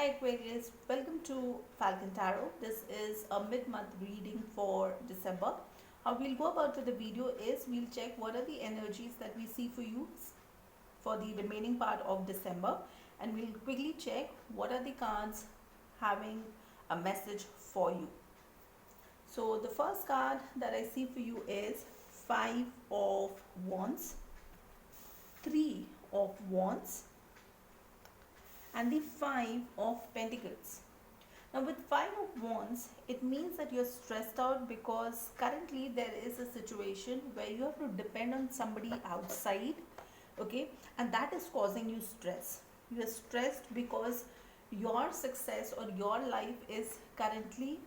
Hi Aquarius, welcome to Falcon Tarot. This is a mid-month reading for December. How we'll go about with the video is we'll check what are the energies that we see for you for the remaining part of December, and we'll quickly check what are the cards having a message for you. So the first card that I see for you is Five of Wands, Three of Wands, and the Five of Pentacles. Now with Five of Wands, it means that you're stressed out because currently there is a situation where you have to depend on somebody outside, okay, and that is causing you stress. You are stressed because your success or your life is currently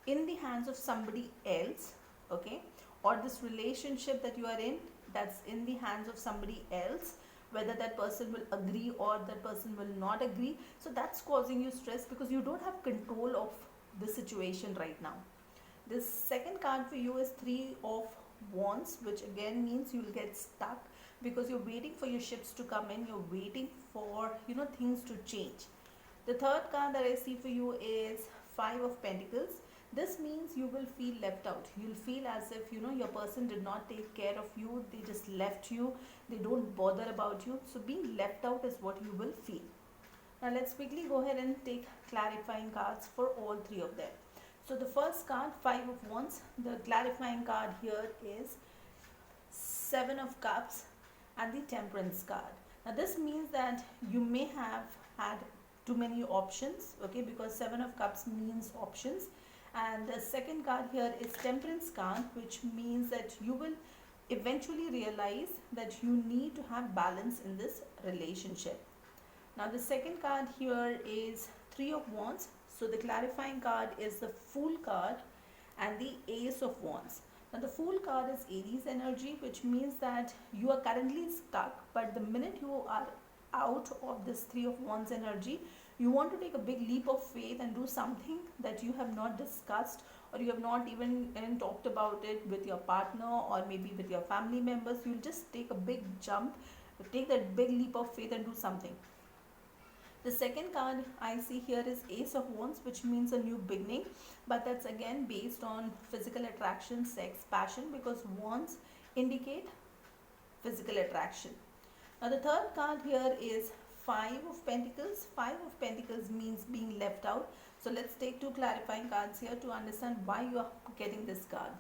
in the hands of somebody else, okay, or this relationship that you are in, that's in the hands of somebody else, whether that person will agree or that person will not agree. So that's causing you stress because you don't have control of the situation right now. This second card for you is Three of Wands, which again means you'll get stuck because you're waiting for your ships to come in, you're waiting for things to change. The third card that I see for you is Five of Pentacles. This means you will feel left out. You'll feel as if your person did not take care of you, they just left you, they don't bother about you. So being left out is what you will feel. Now let's quickly go ahead and take clarifying cards for all three of them. So the first card, Five of Wands, the clarifying card here is Seven of Cups and the Temperance card. Now this means that you may have had too many options, okay, because Seven of Cups means options, and the second card here is Temperance card, which means that you will eventually realize that you need to have balance in this relationship. Now the second card here is Three of Wands. So the clarifying card is the Fool card and the Ace of Wands. Now the Fool card is Aries energy, which means that you are currently stuck, but the minute you are out of this Three of Wands energy, you want to take a big leap of faith and do something that you have not discussed, or you have not even talked about it with your partner or maybe with your family members. You'll just take a big jump, take that big leap of faith and do something. The second card I see here is Ace of Wands, which means a new beginning, but that's again based on physical attraction, sex, passion, because wands indicate physical attraction. Now the third card here is Five of Pentacles. Five of Pentacles means being left out. So let's take two clarifying cards here to understand why you are getting this card.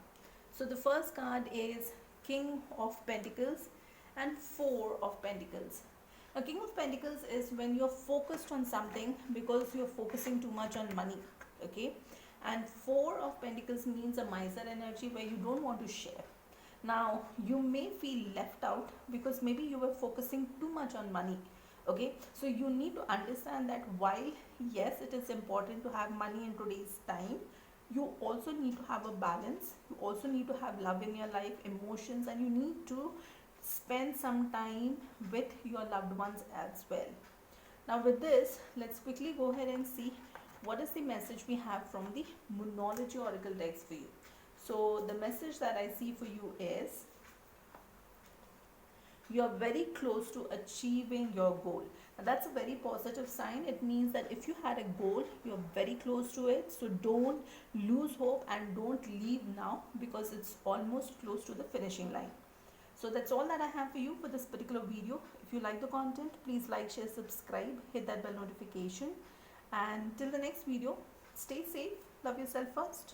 So the first card is King of Pentacles and Four of Pentacles. Now King of Pentacles is when you're focused on something because you're focusing too much on money, okay, and Four of Pentacles means a miser energy where you don't want to share. Now you may feel left out because maybe you were focusing too much on money, okay. So you need to understand that while yes, it is important to have money in today's time, you also need to have a balance, you also need to have love in your life, emotions, and you need to spend some time with your loved ones as well. Now with this, let's quickly go ahead and see what is the message we have from the Moonology Oracle decks for you. So the message that I see for you is you are very close to achieving your goal. Now that's a very positive sign. It means that if you had a goal, you're very close to it. So don't lose hope and don't leave now because it's almost close to the finishing line. So that's all that I have for you for this particular video. If you like the content, please like, share, subscribe, hit that bell notification. And till the next video, stay safe, love yourself first.